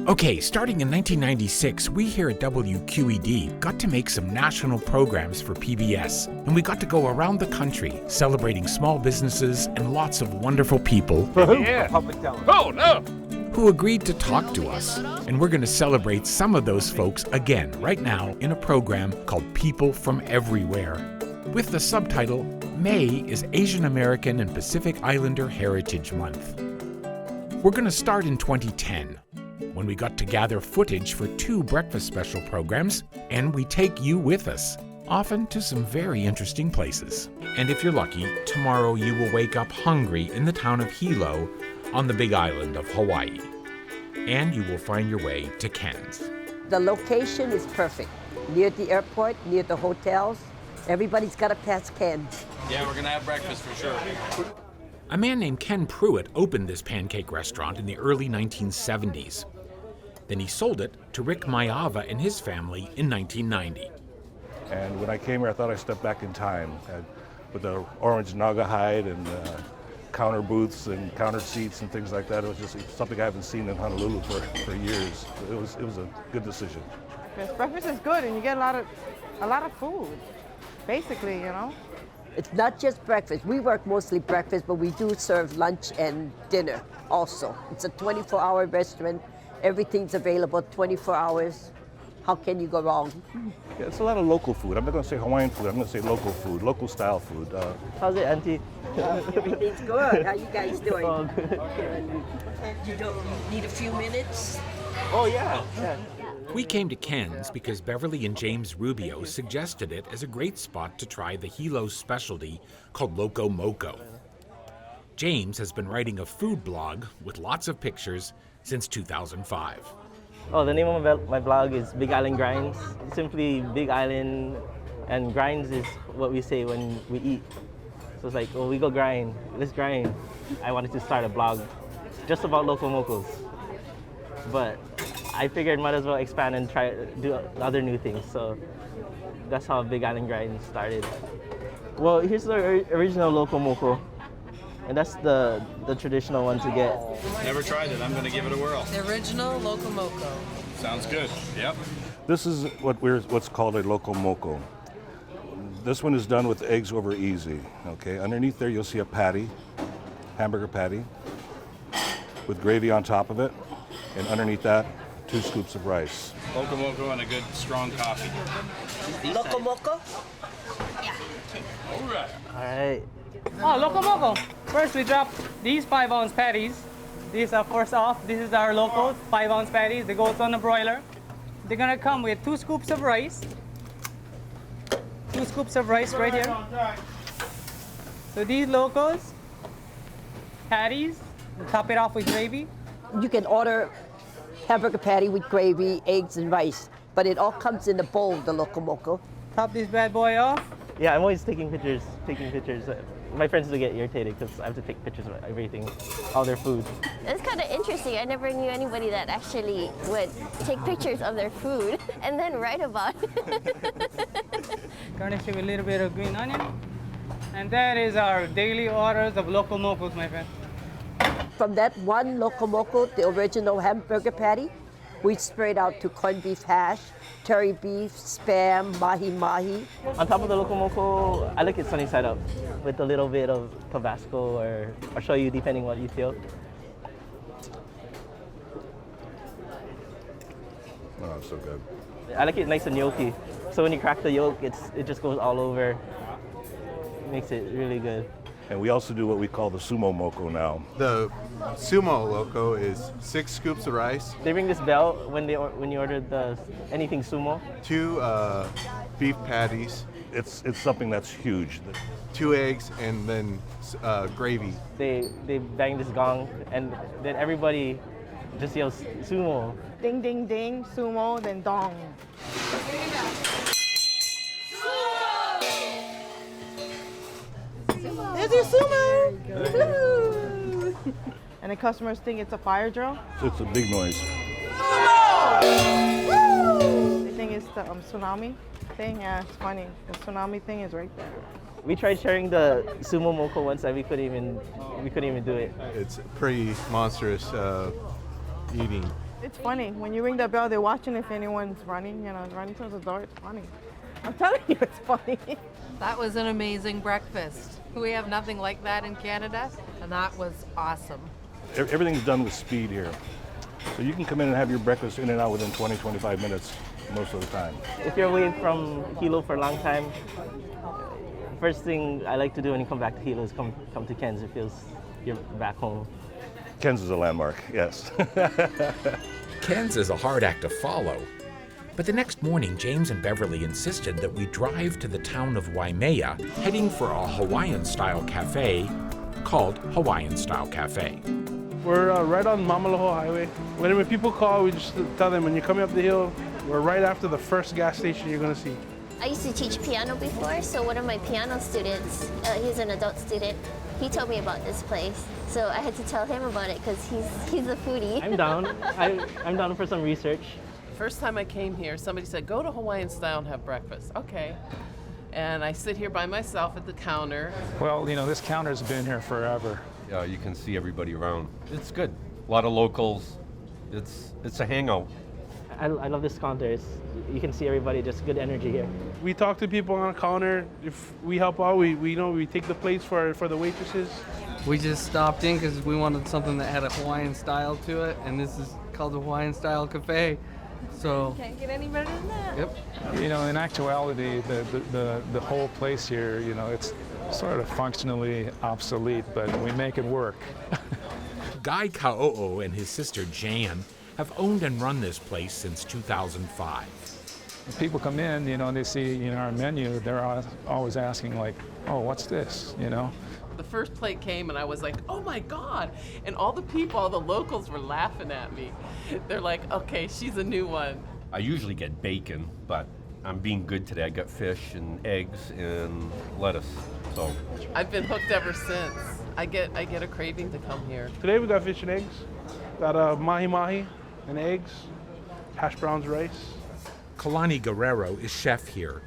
Okay, starting in 1996, we here at WQED got to make some national programs for PBS, and we got to go around the country celebrating small businesses and lots of wonderful people Oh, no! who agreed to talk to us. And we're going to celebrate some of those folks again right now in a program called People from Everywhere, with the subtitle, May is Asian American and Pacific Islander Heritage Month. We're going to start in 2010, when we got to gather footage for 2 breakfast special programs, and we take you with us, often to some very interesting places. And if you're lucky, tomorrow you will wake up hungry in the town of Hilo on the big island of Hawaii. And you will find your way to Ken's. The location is perfect. Near the airport, near the hotels. Everybody's got to pass Ken's. Yeah, we're gonna have breakfast for sure. A man named Ken Pruitt opened this pancake restaurant in the early 1970s. Then he sold it to Rick Mayava and his family in 1990. And when I came here, I thought I stepped back in time with the orange naga hide and counter booths and counter seats and things like that. It was just something I haven't seen in Honolulu for years. It was a good decision. Yes, breakfast is good, and you get a lot of food, basically, you know. It's not just breakfast. We work mostly breakfast, but we do serve lunch and dinner also. It's a 24-hour restaurant. Everything's available 24 hours. How can you go wrong? Yeah, it's a lot of local food. I'm not going to say Hawaiian food. I'm going to say local food, local style food. How's it, Auntie? Everything's good. How you guys doing? Oh, good. You don't need a few minutes? Oh, yeah. We came to Ken's because Beverly and James Rubio suggested it as a great spot to try the Hilo specialty called Loco Moco. James has been writing a food blog with lots of pictures since 2005. Oh, the name of my blog is Big Island Grinds. Simply Big Island, and grinds is what we say when we eat. So it's like, oh, we go grind, let's grind. I wanted to start a blog just about local mocos. But I figured might as well expand and try to do other new things. So that's how Big Island Grind started. Well, here's the original local moco. And that's the traditional one to get. Never tried it. I'm gonna give it a whirl. The original Loco Moco. Sounds good. Yep. This is what's called a loco moco. This one is done with eggs over easy. Okay, underneath there you'll see a patty, hamburger patty, with gravy on top of it, and underneath that, 2 scoops of rice. Loco Moco and a good strong coffee. Loco Moco? All right. All right. Oh, Loco Moco. First we drop these 5-ounce patties. These are first off. This is our local 5-ounce patties. They go on the broiler. They're gonna come with 2 scoops of rice. 2 scoops of rice right here. So these locals, patties, we top it off with gravy. You can order hamburger patty with gravy, eggs, and rice, but it all comes in a bowl, the Loco Moco. Top this bad boy off. Yeah, I'm always taking pictures. My friends will get irritated because I have to take pictures of everything, all their food. It's kind of interesting. I never knew anybody that actually would take pictures of their food and then write about it. Garnish it with a little bit of green onion. And that is our daily orders of Loco Mocos, my friend. From that one Loco Moco, the original hamburger patty, we spread out to corned beef hash, terry beef, spam, mahi-mahi. On top of the Loco Moco, I like it sunny side up with a little bit of Tabasco or shoyu, depending what you feel. Oh, it's so good. I like it nice and yolky. So when you crack the yolk, it just goes all over. It makes it really good. And we also do what we call the sumo moco now. The sumo loco is 6 scoops of rice. They ring this bell when you order anything sumo. 2 beef patties. It's something that's huge. 2 eggs and then gravy. They bang this gong and then everybody just yells sumo. Ding, ding, ding, sumo, then dong. This is sumo! Woo! And the customers think it's a fire drill. It's a big noise. They think it's the tsunami thing. Yeah, it's funny. The tsunami thing is right there. We tried sharing the sumo moco once and we couldn't even do it. It's pretty monstrous. eating. It's funny. When you ring the bell, they're watching if anyone's running, running towards the door. It's funny. I'm telling you, it's funny. That was an amazing breakfast. We have nothing like that in Canada, and that was awesome. Everything's done with speed here. So you can come in and have your breakfast in and out within 20, 25 minutes most of the time. If you're away from Hilo for a long time, first thing I like to do when you come back to Hilo is come to Ken's. It feels you're back home. Ken's is a landmark, yes. Ken's is a hard act to follow. But the next morning, James and Beverly insisted that we drive to the town of Waimea, heading for a Hawaiian-style cafe called Hawaiian Style Cafe. We're right on Mamaloho Highway. When people call, we just tell them when you're coming up the hill, we're right after the first gas station you're going to see. I used to teach piano before, so one of my piano students, he's an adult student, he told me about this place. So I had to tell him about it because he's a foodie. I'm down. I'm down for some research. First time I came here, somebody said, go to Hawaiian Style and have breakfast. Okay. And I sit here by myself at the counter. Well, this counter's been here forever. You can see everybody around. It's good. A lot of locals. It's a hangout. I love this counter. You can see everybody, just good energy here. We talk to people on the counter. If we help out, we take the plates for the waitresses. We just stopped in because we wanted something that had a Hawaiian style to it, and this is called the Hawaiian Style Cafe. So Can't get any better than that. Yep. In actuality, the whole place here, it's sort of functionally obsolete, but we make it work. Guy Kao'o and his sister Jan have owned and run this place since 2005. When people come in, and they see, our menu, they're always asking like, oh, what's this, The first plate came and I was like, oh my God. And all the locals were laughing at me. They're like, okay, she's a new one. I usually get bacon, but I'm being good today. I got fish and eggs and lettuce. So I've been hooked ever since. I get a craving to come here. Today we got fish and eggs. Got mahi-mahi and eggs, hash browns, rice. Kalani Guerrero is chef here.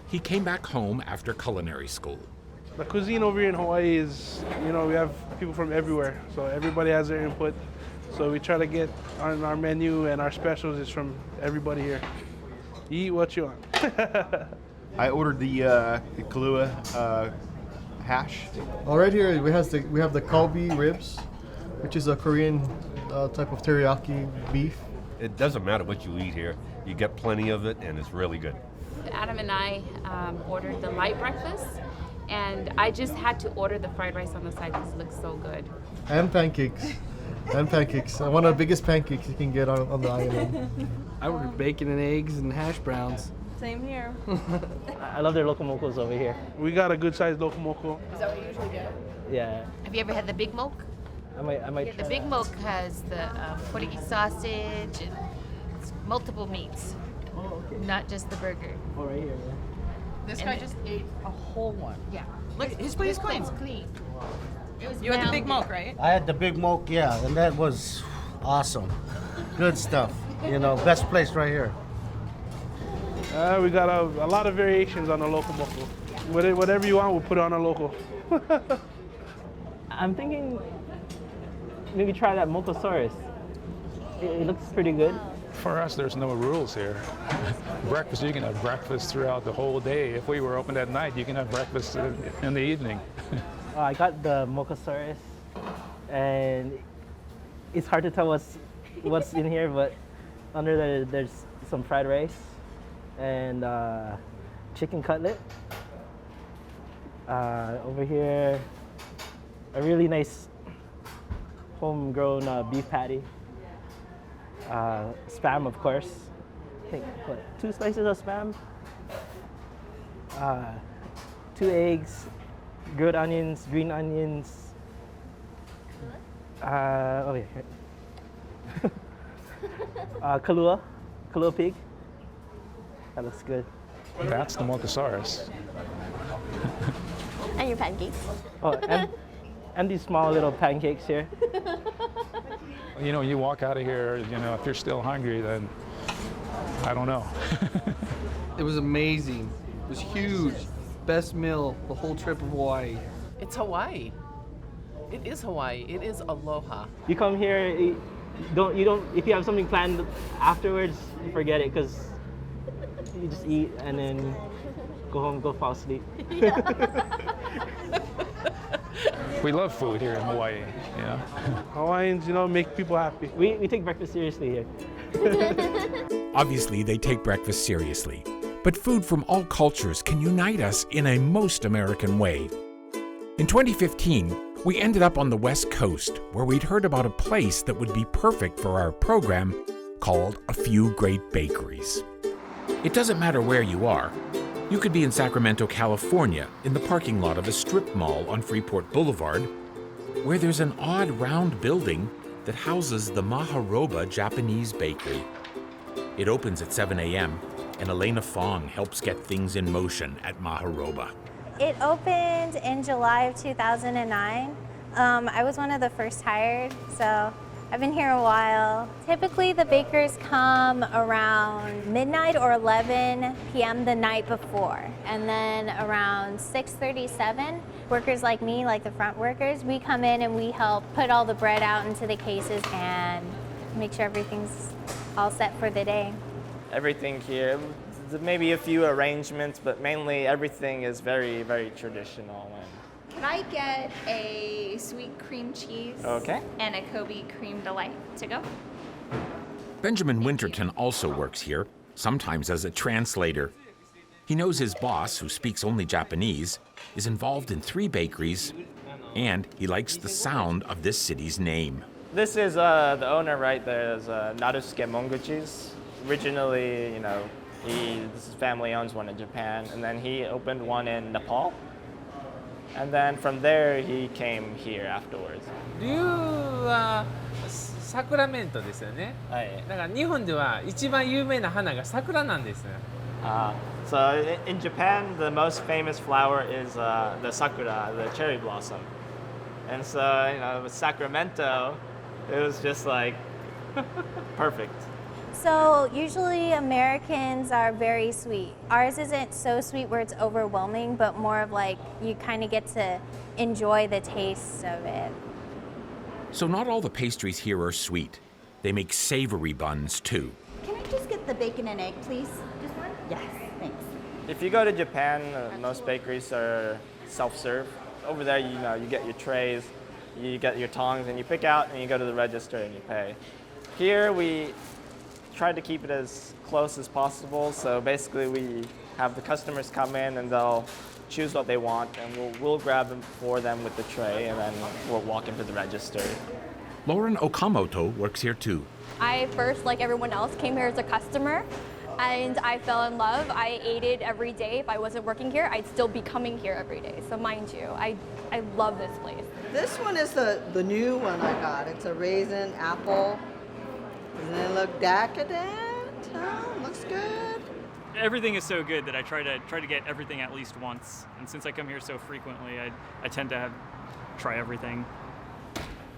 He came back home after culinary school. The cuisine over here in Hawaii is, we have people from everywhere, so everybody has their input. So we try to get on our menu, and our specials is from everybody here. You eat what you want. I ordered the Kahlua hash. All right, here we have the kalbi ribs, which is a Korean type of teriyaki beef. it doesn't matter what you eat here. You get plenty of it, and it's really good. Adam and I ordered the light breakfast, and I just had to order the fried rice on the side because it looks so good. And pancakes. And pancakes. One of the biggest pancakes you can get on the island. I ordered bacon and eggs and hash browns. Same here. I love their local mocos over here. We got a good sized local moco. Is that what you usually get? Yeah. Have you ever had the Big Moke? I might The try Big that. Moke has the Portuguese sausage and it's multiple meats, not just the burger. Oh, right here. This And guy it- just ate a whole one. Yeah. Look, his plate is clean. It's clean. It was You had the Big mounted. Moke, right? I had the Big Moke, yeah, and that was awesome. Good stuff. You know, best place right here. We got a lot of variations on the local moco. Whatever you want, we'll put it on a local. I'm thinking maybe try that Mocosaurus. It looks pretty good. For us, there's no rules here. Breakfast, you can have breakfast throughout the whole day. If we were open at night, you can have breakfast in the evening. I got the Mocosaurus, and it's hard to tell what's in here, but under there, there's some fried rice and chicken cutlet. Over here, a really nice homegrown beef patty. Spam, of course. I think, 2 slices of spam, 2 eggs, grilled onions, green onions. Here. Kahlua pig. That looks good. That's the Mocosaurus. And your pancakes. Oh, and these small little pancakes here. You know, you walk out of here, you know, if you're still hungry, then I don't know. It was amazing. It was huge. Best meal the whole trip of Hawaii. It's Hawaii. It is Hawaii. It is aloha. You come here, If you have something planned afterwards, forget it, because you just eat and then go home, go fall asleep. We love food here in Hawaii, you know. Hawaiians, make people happy. We take breakfast seriously here. Obviously, they take breakfast seriously, but food from all cultures can unite us in a most American way. In 2015, we ended up on the West Coast, where we'd heard about a place that would be perfect for our program called A Few Great Bakeries. It doesn't matter where you are. You could be in Sacramento, California, in the parking lot of a strip mall on Freeport Boulevard, where there's an odd round building that houses the Mahoroba Japanese bakery. It opens at 7 a.m., and Elena Fong helps get things in motion at Mahoroba. It opened in July of 2009. I was one of the first hired, so I've been here a while. Typically, the bakers come around midnight or 11 p.m. the night before, and then around 6:37, workers like me, like the front workers, we come in and we help put all the bread out into the cases and make sure everything's all set for the day. Everything here, maybe a few arrangements, but mainly everything is very, very traditional. Can I get a sweet cream cheese and a Kobe cream delight to go? Benjamin Winterton also works here, sometimes as a translator. He knows his boss, who speaks only Japanese, is involved in 3 bakeries, and he likes the sound of this city's name. This is the owner right there is Narusuke Monguchi's. Originally, his family owns one in Japan, and then he opened one in Nepal. And then from there, he came here afterwards. 龍は桜メントですよね。はい。だから日本では一番有名な花が桜なんです。So in Japan, the most famous flower is the sakura, the cherry blossom. And so, with Sacramento, it was just like perfect. So usually Americans are very sweet. Ours isn't so sweet where it's overwhelming, but more of like you kind of get to enjoy the taste of it. So not all the pastries here are sweet. They make savory buns too. Can I just get the bacon and egg, please? Just one? Yes, thanks. If you go to Japan, most bakeries are self-serve. Over there, you get your trays, you get your tongs, and you pick out, and you go to the register and you pay. Here, we try to keep it as close as possible. So basically, we have the customers come in and they'll choose what they want, and we'll grab them for them with the tray, and then we'll walk into the register. Lauren Okamoto works here too. I first, like everyone else, came here as a customer, and I fell in love. I ate it every day. If I wasn't working here, I'd still be coming here every day. So mind you, I love this place. This one is the new one I got. It's a raisin apple. Doesn't it look decadent? Oh, looks good. Everything is so good that I try to get everything at least once. And since I come here so frequently, I tend to try everything.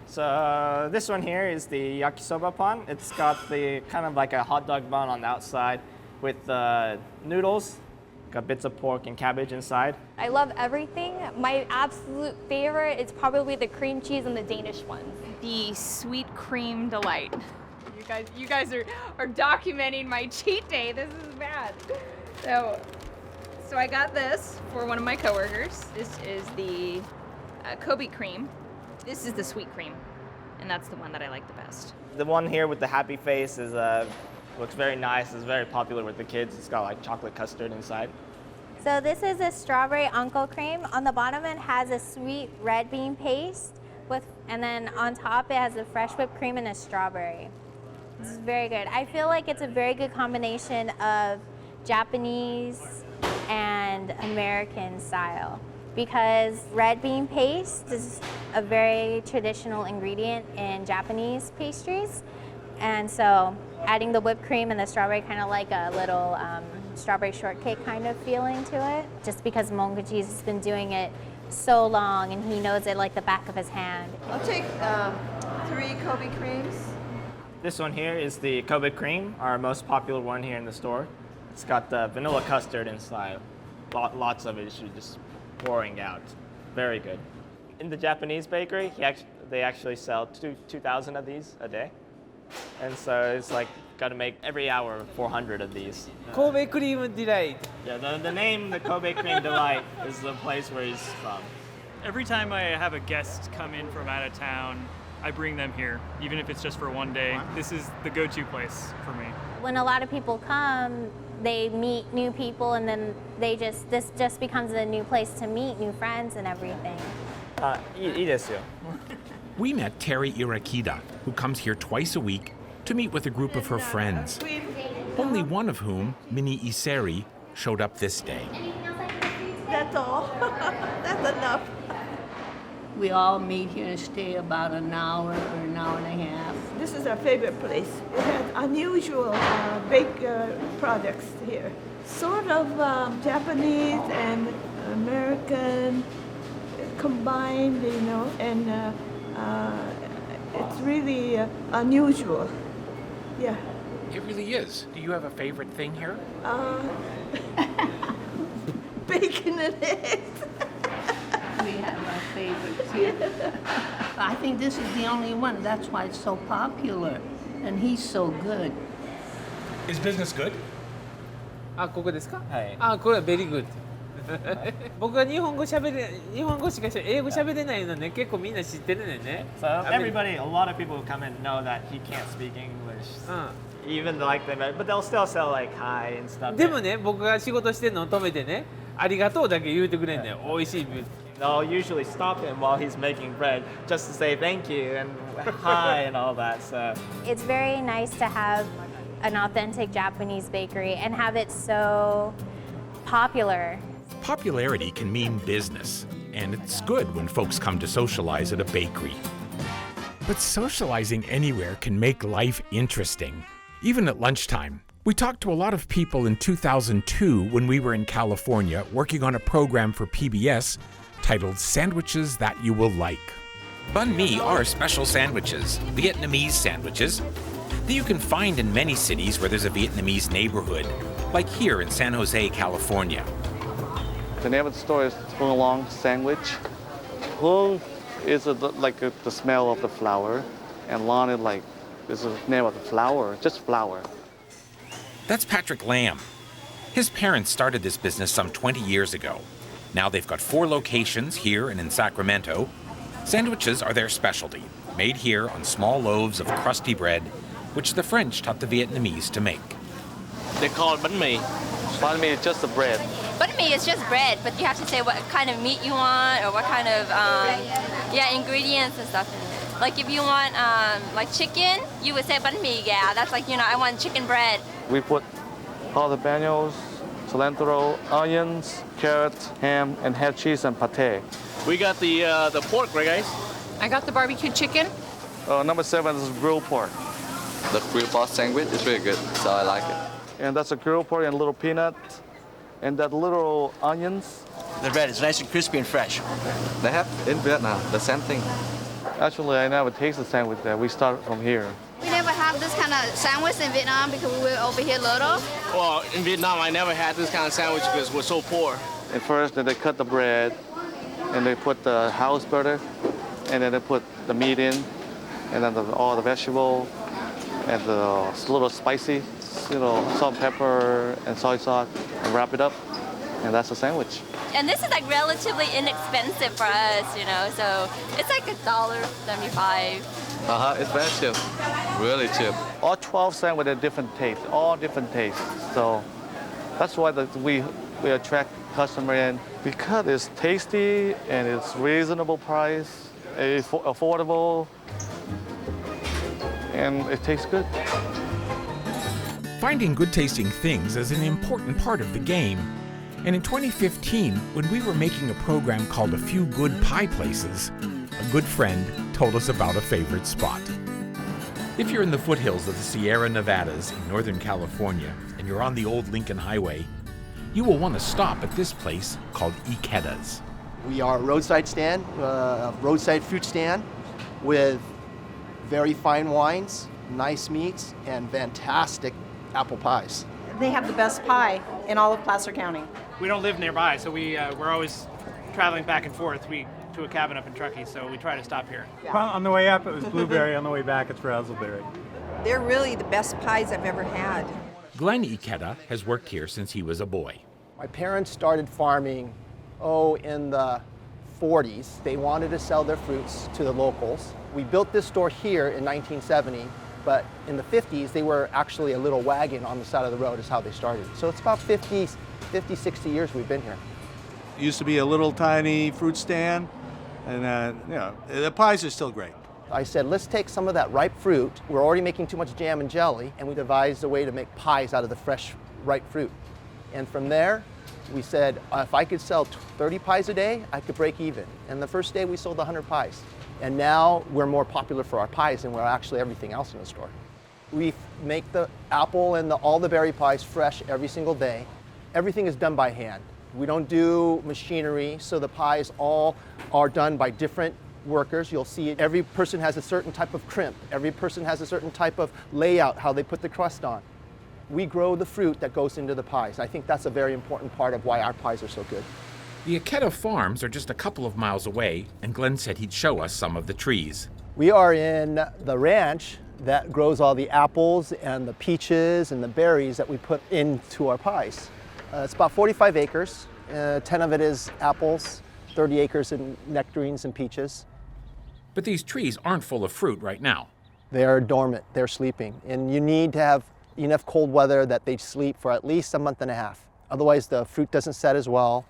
So this one here is the yakisoba pan. It's got the kind of like a hot dog bun on the outside with noodles, got bits of pork and cabbage inside. I love everything. My absolute favorite is probably the cream cheese and the Danish ones. The sweet cream delight. You guys are documenting my cheat day. This is bad. So I got this for one of my coworkers. This is the Kobe cream. This is the sweet cream, and that's the one that I like the best. The one here with the happy face is looks very nice. It's very popular with the kids. It's got like chocolate custard inside. So this is a strawberry uncle cream. On the bottom it has a sweet red bean paste and then on top it has a fresh whipped cream and a strawberry. This is very good. I feel like it's a very good combination of Japanese and American style because red bean paste is a very traditional ingredient in Japanese pastries. And so adding the whipped cream and the strawberry, kind of like a little strawberry shortcake kind of feeling to it, just because Monguchi's has been doing it so long and he knows it like the back of his hand. I'll take 3 Kobe creams. This one here is the Kobe cream, our most popular one here in the store. It's got the vanilla custard inside. Lots of it is just pouring out. Very good. In the Japanese bakery, they actually sell 2,000 of these a day. And so it's like got to make every hour 400 of these. Kobe Cream Delight. Yeah, the name, the Kobe Cream Delight, is the place where he's from. Every time I have a guest come in from out of town, I bring them here, even if it's just for one day. This is the go-to place for me. When a lot of people come, they meet new people, and then this just becomes a new place to meet new friends and everything. いいですよ. We met Terry Irakida, who comes here twice a week to meet with a group of her friends, only one of whom, Minnie Iseri, showed up this day. That's all. That's enough. We all meet here and stay about an hour or an hour and a half. This is our favorite place. It has unusual baked products here. Sort of Japanese and American combined, you know, and it's really unusual. Yeah. It really is. Do you have a favorite thing here? Bacon and eggs. We have our favorites here. I think this is the only one. That's why it's so popular. And he's so good. Is business good? あ、ここですか？はい。あ、これは very good。僕は日本語しか英語喋れないのね、結構みんな知ってるね。So everybody, a lot of people who come in know that he can't speak English. Even like them, but they'll still sell like hi and stuff. でもね、僕が仕事してるのを止めてね、ありがとうだけ言うてくれんねん。美味しい。They'll usually stop him while he's making bread just to say thank you and hi and all that. So It's very nice to have an authentic Japanese bakery and have it so popular. Popularity can mean business, and it's good when folks come to socialize at a bakery. But socializing anywhere can make life interesting. Even at lunchtime, we talked to a lot of people in 2002 when we were in California working on a program for PBS titled Sandwiches That You Will Like. Banh Mi are special sandwiches, Vietnamese sandwiches, that you can find in many cities where there's a Vietnamese neighborhood, like here in San Jose, California. The name of the store is Hung Long Sandwich. Hung is the smell of the flour, and Long is the name of the flour, just flour. That's Patrick Lamb. His parents started this business some 20 years ago. Now they've got 4 locations here and in Sacramento. Sandwiches are their specialty, made here on small loaves of crusty bread, which the French taught the Vietnamese to make. They call it banh mi. Banh mi is just the bread. Banh mi is just bread, but you have to say what kind of meat you want or what kind of ingredients and stuff in it. Like if you want like chicken, you would say banh mi. Yeah, that's like, I want chicken bread. We put jalapenos, cilantro, onions, carrots, ham, and head cheese and pate. We got the pork, right, guys? I got the barbecue chicken. Number 7 is grilled pork. The grilled pork sandwich is really good, so I like it. And that's a grilled pork and a little peanut, and that little onions. The bread is nice and crispy and fresh. They have in Vietnam the same thing. Actually, I never tasted sandwich there. We started from here. We never have this kind of sandwich in Vietnam because we were over here little. Well, in Vietnam, I never had this kind of sandwich because we're so poor. At first, then they cut the bread, and they put the house butter, and then they put the meat in, and then all the vegetable, and the little spicy, salt, pepper, and soy sauce, and wrap it up, and that's a sandwich. And this is like relatively inexpensive for us, so it's like $1.75. It's very cheap, really cheap. All 12 sandwiches are different tastes, all different tastes. So that's why we attract customers in, because it's tasty and it's reasonable price, it's affordable, and it tastes good. Finding good tasting things is an important part of the game. And in 2015, when we were making a program called A Few Good Pie Places, a good friend told us about a favorite spot. If you're in the foothills of the Sierra Nevadas in Northern California and you're on the old Lincoln Highway, you will want to stop at this place called Ikeda's. We are a roadside stand, roadside food stand with very fine wines, nice meats, and fantastic apple pies. They have the best pie in all of Placer County. We don't live nearby, so we're always traveling back and forth to a cabin up in Truckee, so we try to stop here. Yeah. On the way up, it was blueberry. On the way back, it's raspberry. They're really the best pies I've ever had. Glenn Ikeda has worked here since he was a boy. My parents started farming, in the 40s. They wanted to sell their fruits to the locals. We built this store here in 1970, but in the 50s, they were actually a little wagon on the side of the road is how they started. So it's about 50, 60 years we've been here. It used to be a little tiny fruit stand, and the pies are still great. I said, let's take some of that ripe fruit. We're already making too much jam and jelly, and we devised a way to make pies out of the fresh, ripe fruit. And from there, we said, if I could sell 30 pies a day, I could break even. And the first day we sold 100 pies. And now we're more popular for our pies than we're actually everything else in the store. We make the apple and all the berry pies fresh every single day. Everything is done by hand. We don't do machinery, so the pies all are done by different workers. You'll see every person has a certain type of crimp. Every person has a certain type of layout, how they put the crust on. We grow the fruit that goes into the pies. I think that's a very important part of why our pies are so good. The Ikeda farms are just a couple of miles away, and Glenn said he'd show us some of the trees. We are in the ranch that grows all the apples and the peaches and the berries that we put into our pies. It's about 45 acres. 10 of it is apples, 30 acres in nectarines and peaches. But these trees aren't full of fruit right now. They are dormant, they're sleeping. And you need to have enough cold weather that they sleep for at least a month and a half. Otherwise the fruit doesn't set as well.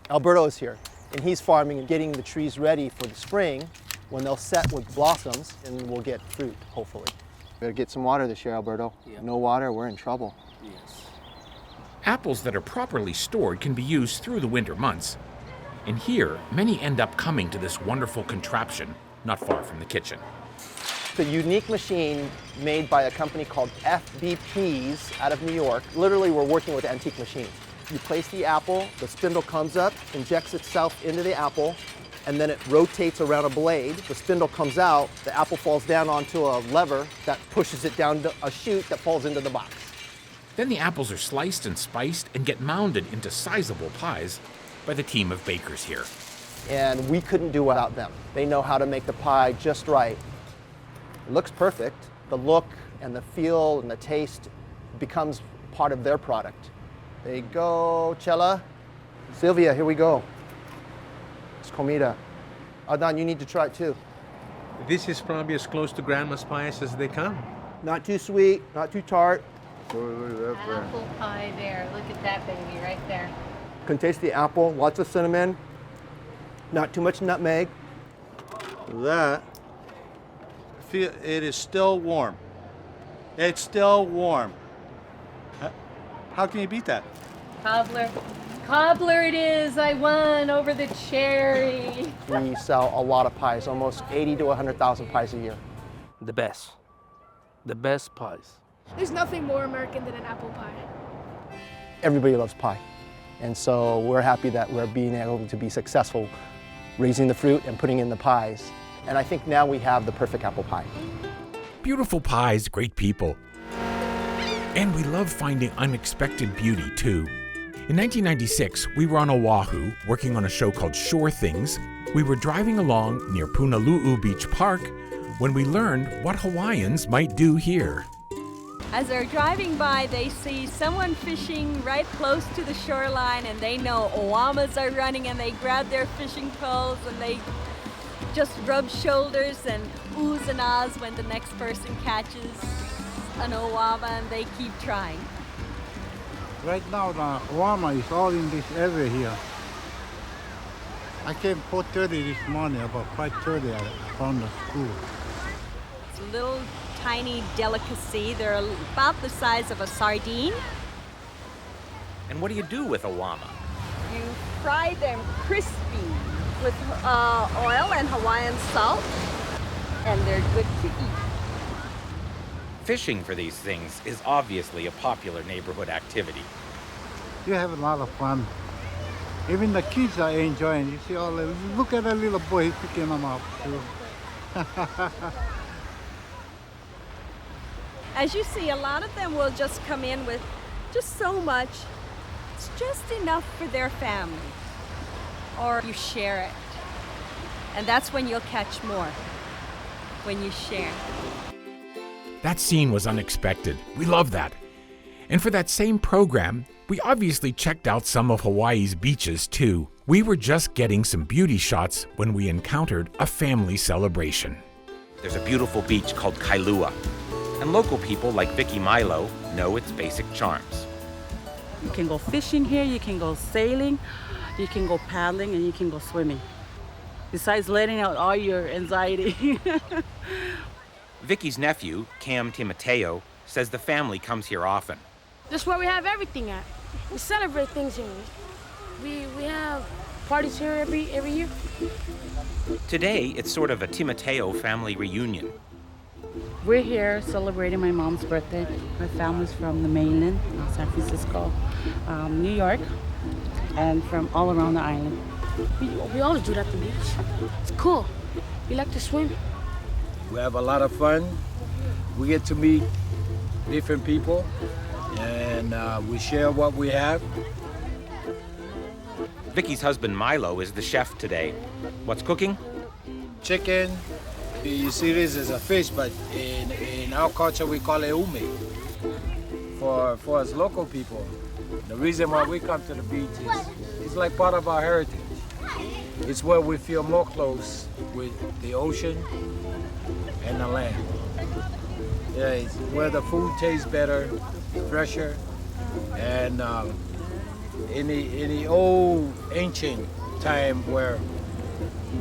Alberto is here, and he's farming and getting the trees ready for the spring when they'll set with blossoms and we'll get fruit, hopefully. Better get some water this year, Alberto. Yeah. No water, we're in trouble. Yes. Apples that are properly stored can be used through the winter months. And here, many end up coming to this wonderful contraption not far from the kitchen. It's a unique machine made by a company called FBPs out of New York. Literally, we're working with antique machines. You place the apple, the spindle comes up, injects itself into the apple, and then it rotates around a blade. The spindle comes out, the apple falls down onto a lever that pushes it down to a chute that falls into the box. Then the apples are sliced and spiced and get mounded into sizable pies by the team of bakers here. And we couldn't do without them. They know how to make the pie just right. It looks perfect. The look and the feel and the taste becomes part of their product. There you go, Chela. Sylvia, here we go. It's comida. Adnan, you need to try it too. This is probably as close to grandma's pies as they come. Not too sweet, not too tart. Apple pie there. Look at that baby right there. You can taste the apple, lots of cinnamon, not too much nutmeg. That, it is still warm. It's still warm. How can you beat that? Cobbler. Cobbler it is. I won over the cherry. We sell a lot of pies, almost 80 to 100,000 pies a year. The best. The best pies. There's nothing more American than an apple pie. Everybody loves pie. And so we're happy that we're being able to be successful raising the fruit and putting in the pies. And I think now we have the perfect apple pie. Beautiful pies, great people. And we love finding unexpected beauty, too. In 1996, we were on Oahu working on a show called Shore Things. We were driving along near Punalu'u Beach Park when we learned what Hawaiians might do here. As they're driving by, they see someone fishing right close to the shoreline, and they know owamas are running, and they grab their fishing poles and they just rub shoulders and oohs and ahs when the next person catches an owama, and they keep trying. Right now, the owama is all in this area here. I came 4:30 this morning, about 5:30 I found the school. It's a little tiny delicacy. They're about the size of a sardine. And what do you do with owama? You fry them crispy with oil and Hawaiian salt, and they're good to eat. Fishing for these things is obviously a popular neighborhood activity. You have a lot of fun. Even the kids are enjoying. You see, look at the little boy, he's picking them up too. As you see, a lot of them will just come in with just so much. It's just enough for their family. Or you share it. And that's when you'll catch more, when you share. That scene was unexpected. We love that. And for that same program, we obviously checked out some of Hawaii's beaches too. We were just getting some beauty shots when we encountered a family celebration. There's a beautiful beach called Kailua, and local people like Vicky Milo know its basic charms. You can go fishing here, you can go sailing, you can go paddling, and you can go swimming. Besides letting out all your anxiety. Vicky's nephew, Cam Timoteo, says the family comes here often. This is where we have everything at. We celebrate things here. We have parties here every year. Today, it's sort of a Timoteo family reunion. We're here celebrating my mom's birthday. My family's from the mainland, San Francisco, New York, and from all around the island. We always do that at the beach. It's cool. We like to swim. We have a lot of fun. We get to meet different people, and we share what we have. Vicky's husband Milo is the chef today. What's cooking? Chicken. You see this as a fish, but in our culture we call it ume. For us local people, the reason why we come to the beach is it's like part of our heritage. It's where we feel more close with the ocean and the land. Yeah, it's where the food tastes better, fresher, and in the old ancient time where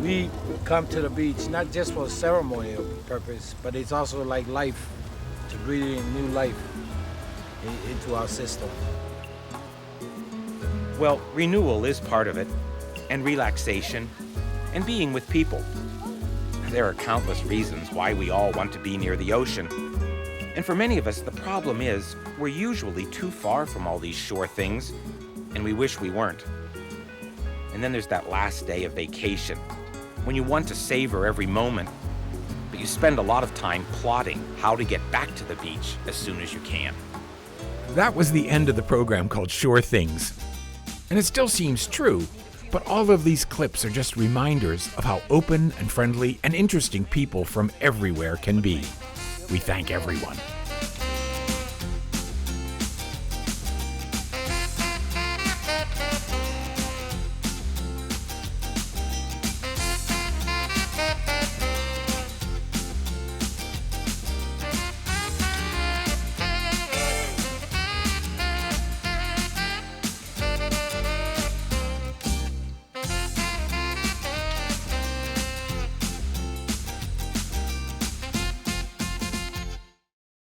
we come to the beach not just for ceremonial purpose, but it's also like life, to breathe in new life into our system. Well, renewal is part of it, and relaxation, and being with people. There are countless reasons why we all want to be near the ocean. And for many of us, the problem is we're usually too far from all these shore things, and we wish we weren't. And then there's that last day of vacation, when you want to savor every moment, but you spend a lot of time plotting how to get back to the beach as soon as you can. That was the end of the program called Shore Things. And it still seems true, but all of these clips are just reminders of how open and friendly and interesting people from everywhere can be. We thank everyone.